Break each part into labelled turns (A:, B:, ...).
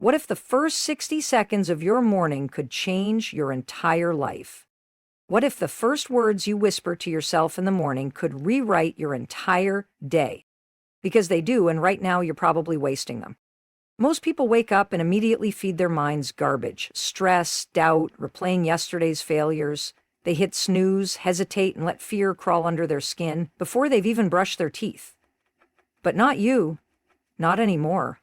A: What if the first 60 seconds of your morning could change your entire life? What if the first words you whisper to yourself in the morning could rewrite your entire day? Because they do, and right now you're probably wasting them. Most people wake up and immediately feed their minds garbage, stress, doubt, replaying yesterday's failures. They hit snooze, hesitate, and let fear crawl under their skin before they've even brushed their teeth. But not you. Not anymore.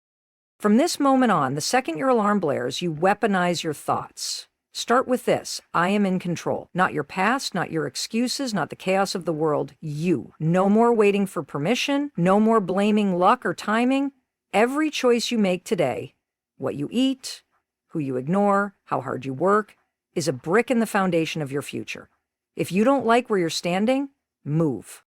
A: From this moment on, the second your alarm blares, you weaponize your thoughts. Start with this: I am in control. Not your past, not your excuses, not the chaos of the world. You. No more waiting for permission. No more blaming luck or timing. Every choice you make today, what you eat, who you ignore, how hard you work, is a brick in the foundation of your future. If you don't like where you're standing, move.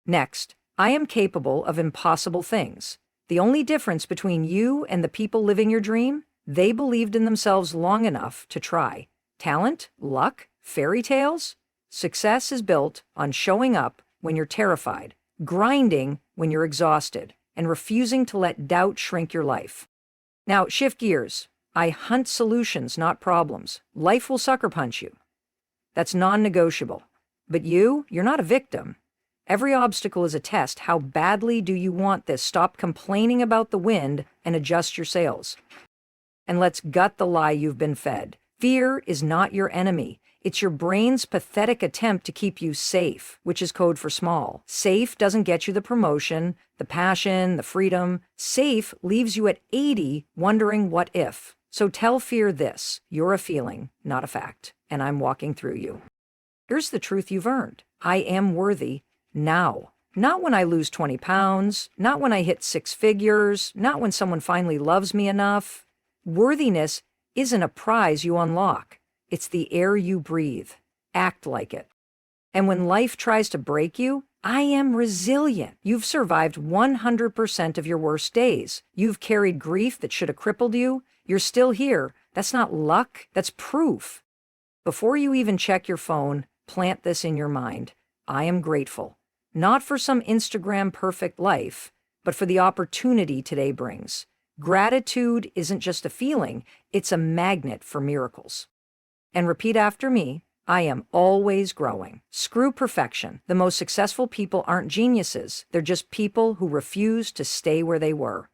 A: Next, I am capable of impossible things. The only difference between you and the people living your dream, they believed in themselves long enough to try. Talent, luck, fairy tales? Success is built on showing up when you're terrified, grinding when you're exhausted, and refusing to let doubt shrink your life. Now, shift gears. I hunt solutions, not problems. Life will sucker punch you. That's non-negotiable. But you're not a victim. Every obstacle is a test. How badly do you want this? Stop complaining about the wind and adjust your sails. And let's gut the lie you've been fed. Fear is not your enemy. It's your brain's pathetic attempt to keep you safe, which is code for small. Safe doesn't get you the promotion, the passion, the freedom. Safe leaves you at 80 wondering what if. So tell fear this: you're a feeling, not a fact, and I'm walking through you. Here's the truth you've earned. I am worthy now. Not when I lose 20 pounds, not when I hit 6 figures, not when someone finally loves me enough. Worthiness isn't a prize you unlock. It's the air you breathe. Act like it. And when life tries to break you, I am resilient. You've survived 100% of your worst days. You've carried grief that should have crippled you. You're still here. That's not luck. That's proof. Before you even check your phone, plant this in your mind. I am grateful. Not for some Instagram perfect life, but for the opportunity today brings. Gratitude isn't just a feeling, it's a magnet for miracles. And repeat after me: I am always growing. Screw perfection. The most successful people aren't geniuses. They're just people who refuse to stay where they were.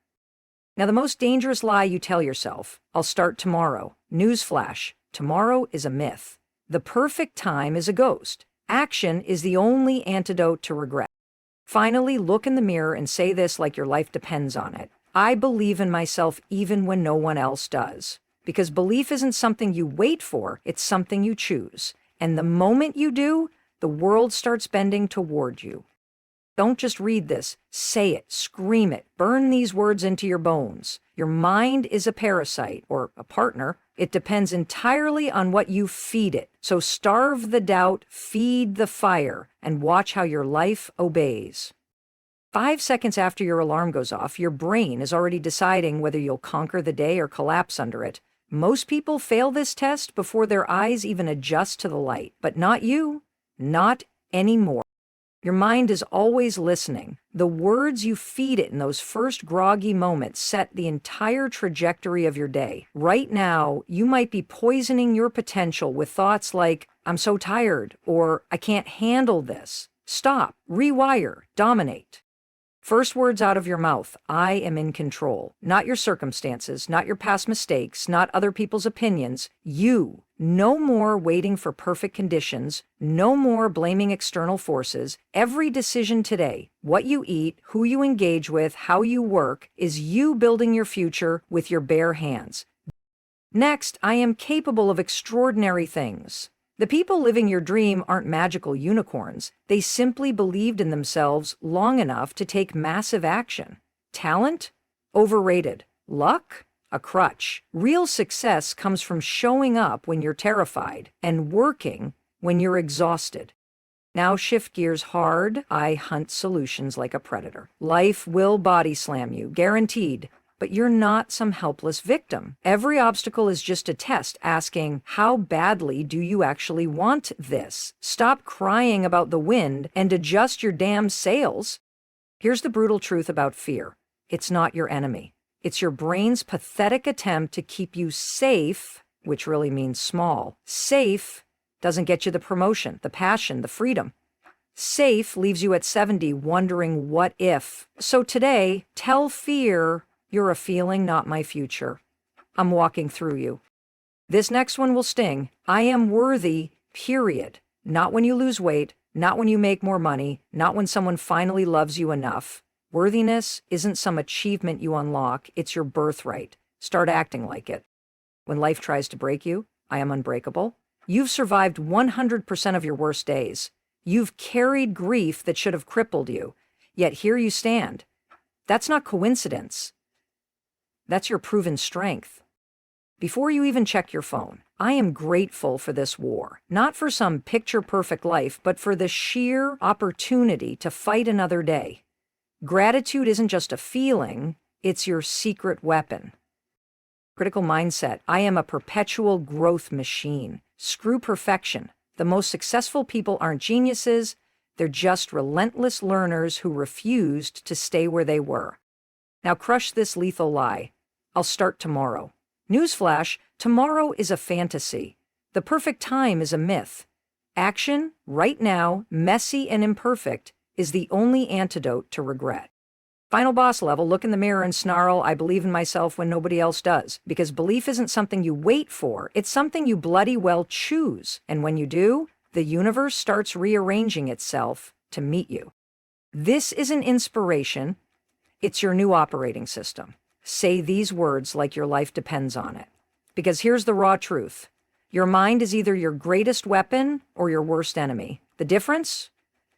A: Now, the most dangerous lie you tell yourself: I'll start tomorrow. Newsflash: tomorrow is a myth. The perfect time is a ghost. Action is the only antidote to regret. Finally, look in the mirror and say this like your life depends on it: I believe in myself even when no one else does. Because belief isn't something you wait for, it's something you choose. And the moment you do, the world starts bending toward you. Don't just read this, say it, scream it, burn these words into your bones. Your mind is a parasite, or a partner. It depends entirely on what you feed it. So starve the doubt, feed the fire, and watch how your life obeys. 5 seconds after your alarm goes off, your brain is already deciding whether you'll conquer the day or collapse under it. Most people fail this test before their eyes even adjust to the light, but not you, not anymore. Your mind is always listening. The words you feed it in those first groggy moments set the entire trajectory of your day. Right now, you might be poisoning your potential with thoughts like, I'm so tired, or I can't handle this. Stop, rewire, dominate. First words out of your mouth: I am in control. Not your circumstances, not your past mistakes, not other people's opinions. You. No more waiting for perfect conditions. No more blaming external forces. Every decision today, what you eat, who you engage with, how you work, is you building your future with your bare hands. Next, I am capable of extraordinary things. The people living your dream aren't magical unicorns. They simply believed in themselves long enough to take massive action. Talent? Overrated. Luck? A crutch. Real success comes from showing up when you're terrified and working when you're exhausted. Now shift gears hard. I hunt solutions like a predator. Life will body slam you, guaranteed. But you're not some helpless victim. Every obstacle is just a test asking, how badly do you actually want this? Stop crying about the wind and adjust your damn sails. Here's the brutal truth about fear. It's not your enemy. It's your brain's pathetic attempt to keep you safe, which really means small. Safe doesn't get you the promotion, the passion, the freedom. Safe leaves you at 70 wondering what if. So today, tell fear, you're a feeling, not my future. I'm walking through you. This next one will sting. I am worthy, period. Not when you lose weight, not when you make more money, not when someone finally loves you enough. Worthiness isn't some achievement you unlock, it's your birthright. Start acting like it. When life tries to break you, I am unbreakable. You've survived 100% of your worst days. You've carried grief that should have crippled you, yet here you stand. That's not coincidence. That's your proven strength. Before you even check your phone, I am grateful for this war, not for some picture-perfect life, but for the sheer opportunity to fight another day. Gratitude isn't just a feeling, it's your secret weapon. Critical mindset. I am a perpetual growth machine. Screw perfection. The most successful people aren't geniuses, they're just relentless learners who refused to stay where they were. Now crush this lethal lie. I'll start tomorrow. Newsflash, tomorrow is a fantasy. The perfect time is a myth. Action, right now, messy and imperfect, is the only antidote to regret. Final boss level, look in the mirror and snarl, I believe in myself when nobody else does. Because belief isn't something you wait for, it's something you bloody well choose. And when you do, the universe starts rearranging itself to meet you. This is an inspiration. It's your new operating system. Say these words like your life depends on it. Because here's the raw truth. Your mind is either your greatest weapon or your worst enemy. The difference?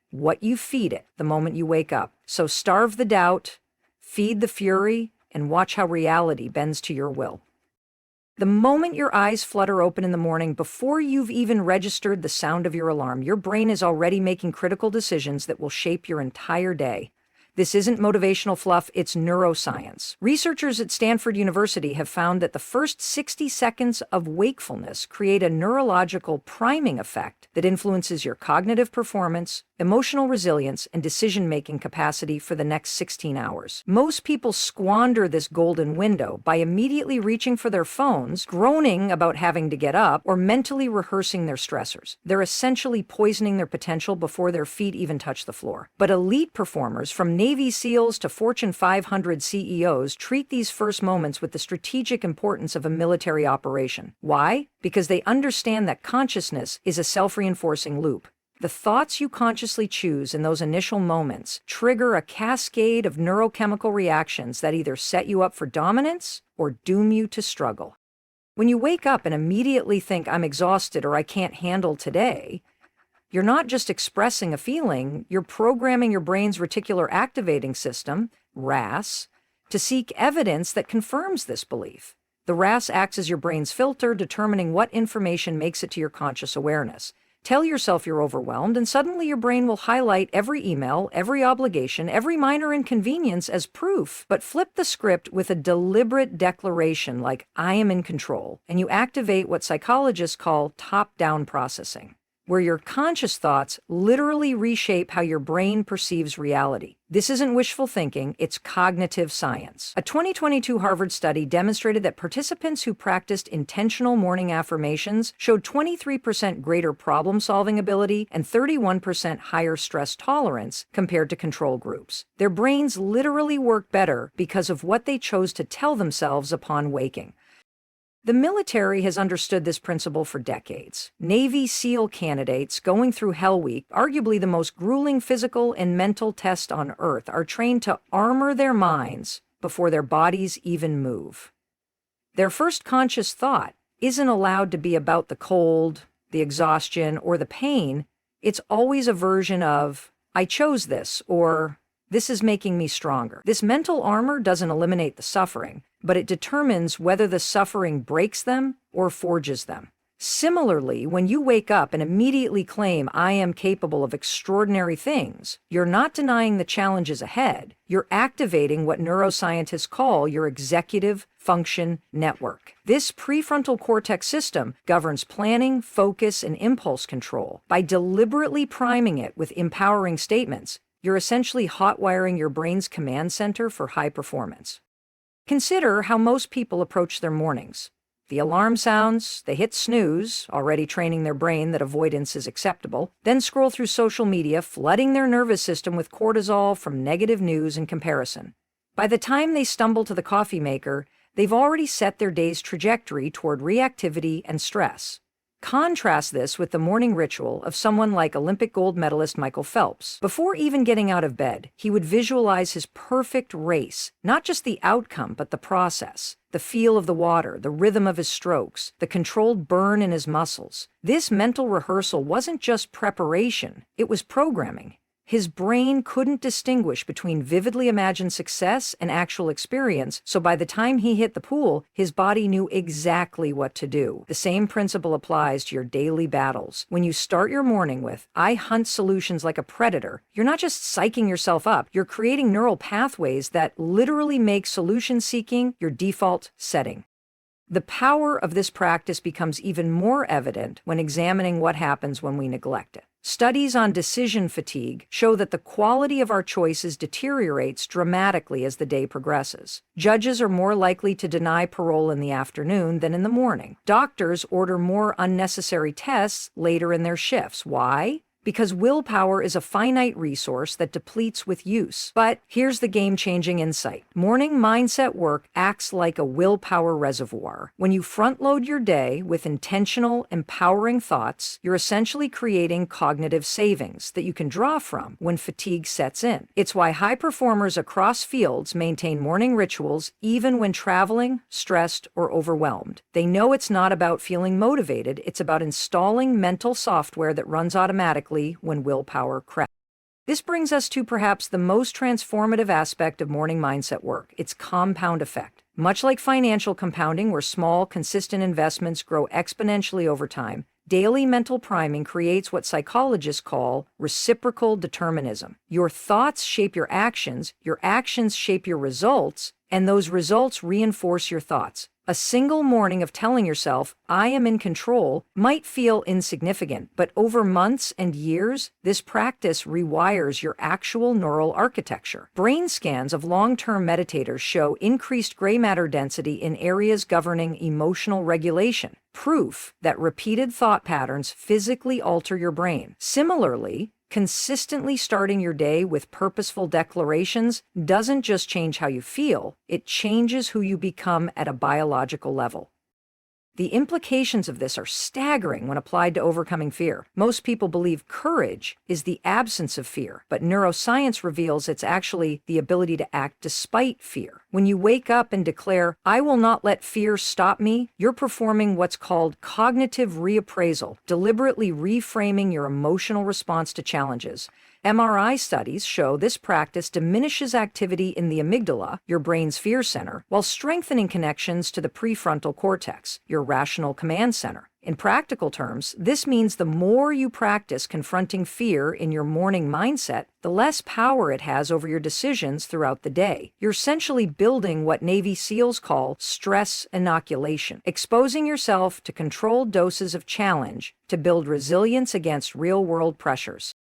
A: What you feed it the moment you wake up. So starve the doubt, feed the fury, and watch how reality bends to your will. The moment your eyes flutter open in the morning, before you've even registered the sound of your alarm, your brain is already making critical decisions that will shape your entire day. This isn't motivational fluff, it's neuroscience. Researchers at Stanford University have found that the first 60 seconds of wakefulness create a neurological priming effect that influences your cognitive performance, emotional resilience, and decision-making capacity for the next 16 hours. Most people squander this golden window by immediately reaching for their phones, groaning about having to get up, or mentally rehearsing their stressors. They're essentially poisoning their potential before their feet even touch the floor. But elite performers, from Navy SEALs to Fortune 500 CEOs, treat these first moments with the strategic importance of a military operation. Why? Because they understand that consciousness is a self-reinforcing loop. The thoughts you consciously choose in those initial moments trigger a cascade of neurochemical reactions that either set you up for dominance or doom you to struggle. When you wake up and immediately think, I'm exhausted or I can't handle today, you're not just expressing a feeling, you're programming your brain's reticular activating system, RAS, to seek evidence that confirms this belief. The RAS acts as your brain's filter, determining what information makes it to your conscious awareness. Tell yourself you're overwhelmed, and suddenly your brain will highlight every email, every obligation, every minor inconvenience as proof. But flip the script with a deliberate declaration like, I am in control, and you activate what psychologists call top-down processing, where your conscious thoughts literally reshape how your brain perceives reality. This isn't wishful thinking, it's cognitive science. A 2022 Harvard study demonstrated that participants who practiced intentional morning affirmations showed 23% greater problem-solving ability and 31% higher stress tolerance compared to control groups. Their brains literally work better because of what they chose to tell themselves upon waking. The military has understood this principle for decades. Navy SEAL candidates going through Hell Week, arguably the most grueling physical and mental test on Earth, are trained to armor their minds before their bodies even move. Their first conscious thought isn't allowed to be about the cold, the exhaustion, or the pain. It's always a version of, I chose this, or this is making me stronger. This mental armor doesn't eliminate the suffering, but it determines whether the suffering breaks them or forges them. Similarly, when you wake up and immediately claim, I am capable of extraordinary things, you're not denying the challenges ahead. You're activating what neuroscientists call your executive function network. This prefrontal cortex system governs planning, focus, and impulse control. By deliberately priming it with empowering statements, you're essentially hotwiring your brain's command center for high performance. Consider how most people approach their mornings. The alarm sounds, they hit snooze, already training their brain that avoidance is acceptable, then scroll through social media, flooding their nervous system with cortisol from negative news and comparison. By the time they stumble to the coffee maker, they've already set their day's trajectory toward reactivity and stress. Contrast this with the morning ritual of someone like Olympic gold medalist Michael Phelps. Before even getting out of bed, he would visualize his perfect race, not just the outcome, but the process, the feel of the water, the rhythm of his strokes, the controlled burn in his muscles. This mental rehearsal wasn't just preparation, it was programming. His brain couldn't distinguish between vividly imagined success and actual experience, so by the time he hit the pool, his body knew exactly what to do. The same principle applies to your daily battles. When you start your morning with, "I hunt solutions like a predator," you're not just psyching yourself up, you're creating neural pathways that literally make solution seeking your default setting. The power of this practice becomes even more evident when examining what happens when we neglect it. Studies on decision fatigue show that the quality of our choices deteriorates dramatically as the day progresses. Judges are more likely to deny parole in the afternoon than in the morning. Doctors order more unnecessary tests later in their shifts. Why? Because willpower is a finite resource that depletes with use. But here's the game-changing insight. Morning mindset work acts like a willpower reservoir. When you front-load your day with intentional, empowering thoughts, you're essentially creating cognitive savings that you can draw from when fatigue sets in. It's why high performers across fields maintain morning rituals even when traveling, stressed, or overwhelmed. They know it's not about feeling motivated, it's about installing mental software that runs automatically when willpower crashes. This brings us to perhaps the most transformative aspect of morning mindset work, its compound effect. Much like financial compounding, where small, consistent investments grow exponentially over time, daily mental priming creates what psychologists call reciprocal determinism. Your thoughts shape your actions shape your results, and those results reinforce your thoughts. A single morning of telling yourself, "I am in control," might feel insignificant, but over months and years, this practice rewires your actual neural architecture. Brain scans of long-term meditators show increased gray matter density in areas governing emotional regulation, proof that repeated thought patterns physically alter your brain. Similarly, consistently starting your day with purposeful declarations doesn't just change how you feel, it changes who you become at a biological level. The implications of this are staggering when applied to overcoming fear. Most people believe courage is the absence of fear, but neuroscience reveals it's actually the ability to act despite fear. When you wake up and declare, "I will not let fear stop me," you're performing what's called cognitive reappraisal, deliberately reframing your emotional response to challenges. MRI studies show this practice diminishes activity in the amygdala, your brain's fear center, while strengthening connections to the prefrontal cortex, your rational command center. In practical terms, this means the more you practice confronting fear in your morning mindset, the less power it has over your decisions throughout the day. You're essentially building what Navy SEALs call stress inoculation, exposing yourself to controlled doses of challenge to build resilience against real-world pressures.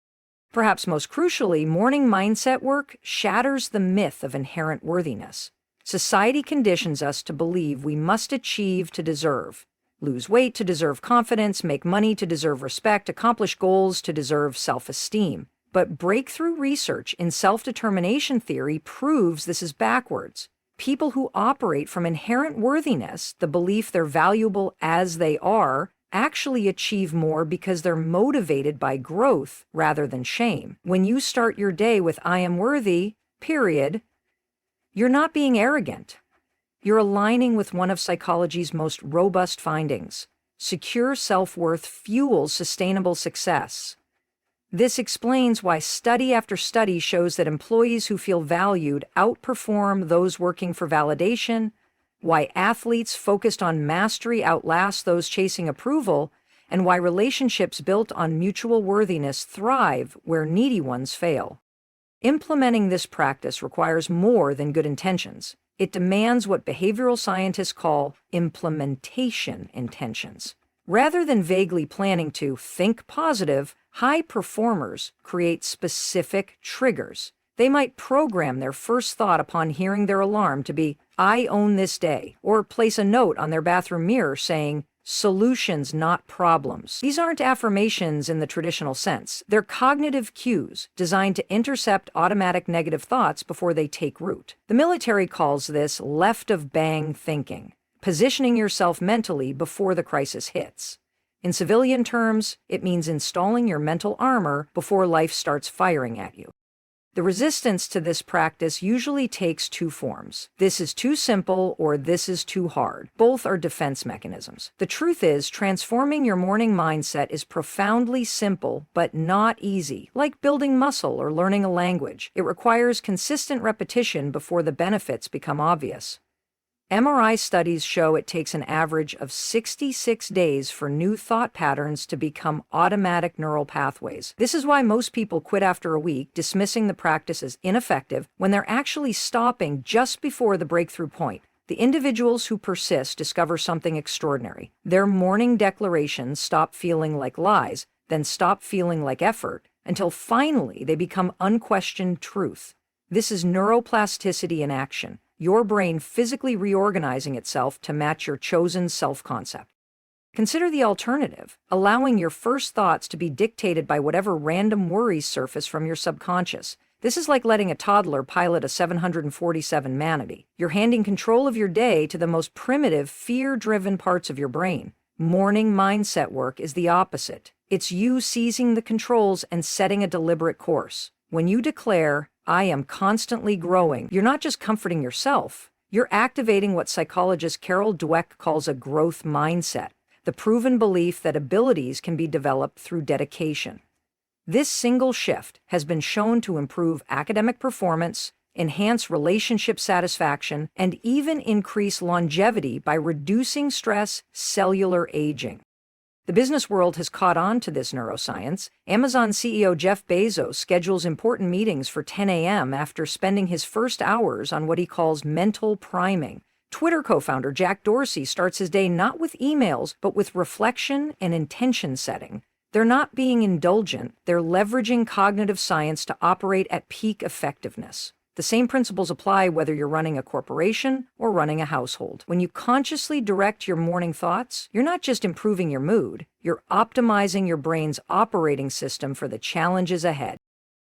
A: Perhaps most crucially, morning mindset work shatters the myth of inherent worthiness. Society conditions us to believe we must achieve to deserve. Lose weight to deserve confidence, make money to deserve respect, accomplish goals to deserve self-esteem. But breakthrough research in self-determination theory proves this is backwards. People who operate from inherent worthiness, the belief they're valuable as they are, actually achieve more because they're motivated by growth rather than shame. When you start your day with "I am worthy," period, you're not being arrogant. You're aligning with one of psychology's most robust findings. Secure self-worth fuels sustainable success. This explains why study after study shows that employees who feel valued outperform those working for validation, why athletes focused on mastery outlast those chasing approval, and why relationships built on mutual worthiness thrive where needy ones fail. Implementing this practice requires more than good intentions. It demands what behavioral scientists call implementation intentions. Rather than vaguely planning to think positive, high performers create specific triggers. They might program their first thought upon hearing their alarm to be, "I own this day," or place a note on their bathroom mirror saying, "Solutions, not problems." These aren't affirmations in the traditional sense. They're cognitive cues designed to intercept automatic negative thoughts before they take root. The military calls this left of bang thinking, positioning yourself mentally before the crisis hits. In civilian terms, it means installing your mental armor before life starts firing at you. The resistance to this practice usually takes two forms. This is too simple or this is too hard. Both are defense mechanisms. The truth is, transforming your morning mindset is profoundly simple, but not easy, like building muscle or learning a language. It requires consistent repetition before the benefits become obvious. MRI studies show it takes an average of 66 days for new thought patterns to become automatic neural pathways. This is why most people quit after a week, dismissing the practice as ineffective when they're actually stopping just before the breakthrough point. The individuals who persist discover something extraordinary. Their morning declarations stop feeling like lies, then stop feeling like effort, until finally they become unquestioned truth. This is neuroplasticity in action. Your brain physically reorganizing itself to match your chosen self-concept. Consider the alternative, allowing your first thoughts to be dictated by whatever random worries surface from your subconscious. This is like letting a toddler pilot a 747 Manatee. You're handing control of your day to the most primitive, fear-driven parts of your brain. Morning mindset work is the opposite. It's you seizing the controls and setting a deliberate course. When you declare, "I am constantly growing," you're not just comforting yourself, you're activating what psychologist Carol Dweck calls a growth mindset, the proven belief that abilities can be developed through dedication. This single shift has been shown to improve academic performance, enhance relationship satisfaction, and even increase longevity by reducing stress, cellular aging. The business world has caught on to this neuroscience. Amazon CEO Jeff Bezos schedules important meetings for 10 a.m. after spending his first hours on what he calls mental priming. Twitter co-founder Jack Dorsey starts his day not with emails, but with reflection and intention setting. They're not being indulgent, they're leveraging cognitive science to operate at peak effectiveness. The same principles apply whether you're running a corporation or running a household. When you consciously direct your morning thoughts, you're not just improving your mood, you're optimizing your brain's operating system for the challenges ahead.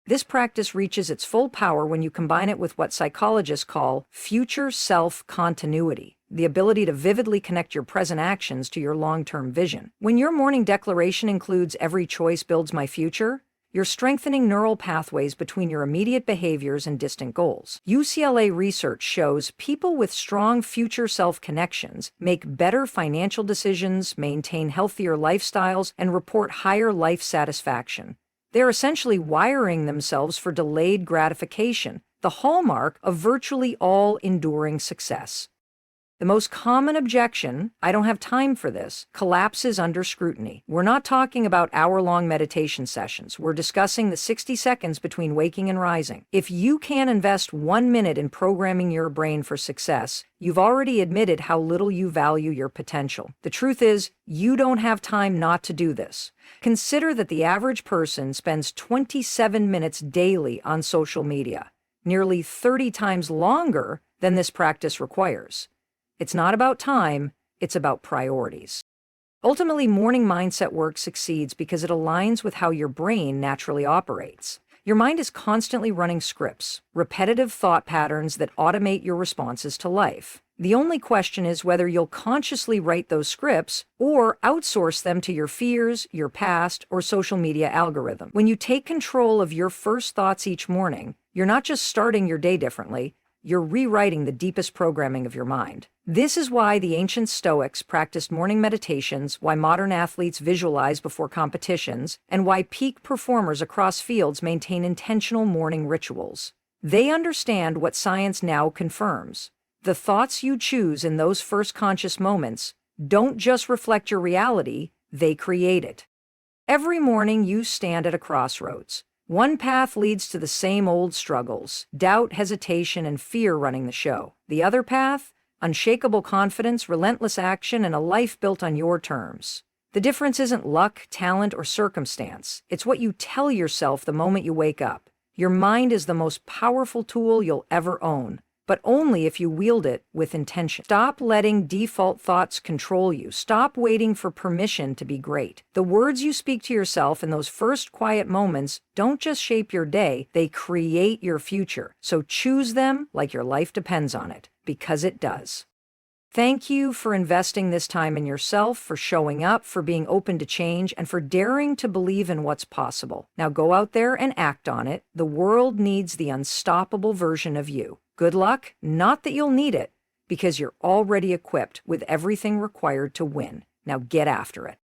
A: This practice reaches its full power when you combine it with what psychologists call future self-continuity, the ability to vividly connect your present actions to your long-term vision. When your morning declaration includes "every choice builds my future," you're strengthening neural pathways between your immediate behaviors and distant goals. UCLA research shows people with strong future self connections make better financial decisions, maintain healthier lifestyles, and report higher life satisfaction. They're essentially wiring themselves for delayed gratification, the hallmark of virtually all enduring success. The most common objection, "I don't have time for this," collapses under scrutiny. We're not talking about hour-long meditation sessions. We're discussing the 60 seconds between waking and rising. If you can't invest 1 minute in programming your brain for success, you've already admitted how little you value your potential. The truth is, you don't have time not to do this. Consider that the average person spends 27 minutes daily on social media, nearly 30 times longer than this practice requires. It's not about time, it's about priorities. Ultimately, morning mindset work succeeds because it aligns with how your brain naturally operates. Your mind is constantly running scripts, repetitive thought patterns that automate your responses to life. The only question is whether you'll consciously write those scripts or outsource them to your fears, your past, or social media algorithm. When you take control of your first thoughts each morning, you're not just starting your day differently, you're rewriting the deepest programming of your mind. This is why the ancient Stoics practiced morning meditations, why modern athletes visualize before competitions, and why peak performers across fields maintain intentional morning rituals. They understand what science now confirms. The thoughts you choose in those first conscious moments don't just reflect your reality, they create it. Every morning you stand at a crossroads. One path leads to the same old struggles, doubt, hesitation, and fear running the show. The other path, unshakable confidence, relentless action, and a life built on your terms. The difference isn't luck, talent, or circumstance. It's what you tell yourself the moment you wake up. Your mind is the most powerful tool you'll ever own, but only if you wield it with intention. Stop letting default thoughts control you. Stop waiting for permission to be great. The words you speak to yourself in those first quiet moments don't just shape your day, they create your future. So choose them like your life depends on it, because it does. Thank you for investing this time in yourself, for showing up, for being open to change, and for daring to believe in what's possible. Now go out there and act on it. The world needs the unstoppable version of you. Good luck, not that you'll need it, because you're already equipped with everything required to win. Now get after it.